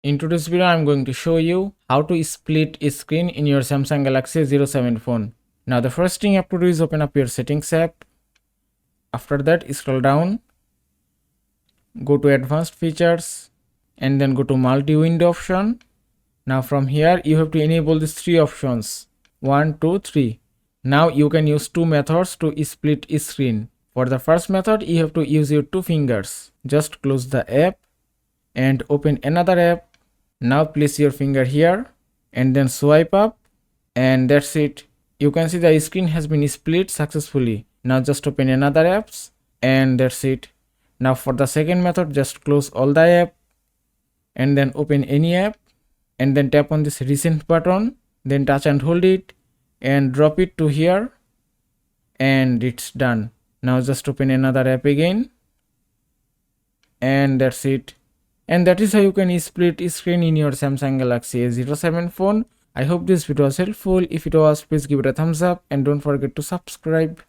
In today's video, I'm going to show you how to split a screen in your Samsung Galaxy A07 phone. Now the first thing you have to do is open up your settings app. After that, scroll down, go to advanced features and then go to multi-window option. Now from here, you have to enable these three options, 1, 2, 3. Now you can use two methods to split a screen. For the first method, you have to use your two fingers. Just close the app and open another app. Now place your finger here and then swipe up, and that's it. You can see the screen has been split successfully. Now just open another apps and that's it. Now for the second method, just close all the app and then open any app and then tap on this recent button, then touch and hold it and drop it to here, and it's done. Now just open another app again and that's it. And that is how you can split screen in your Samsung Galaxy A07 phone. I hope this video was helpful. If it was, please give it a thumbs up and don't forget to subscribe.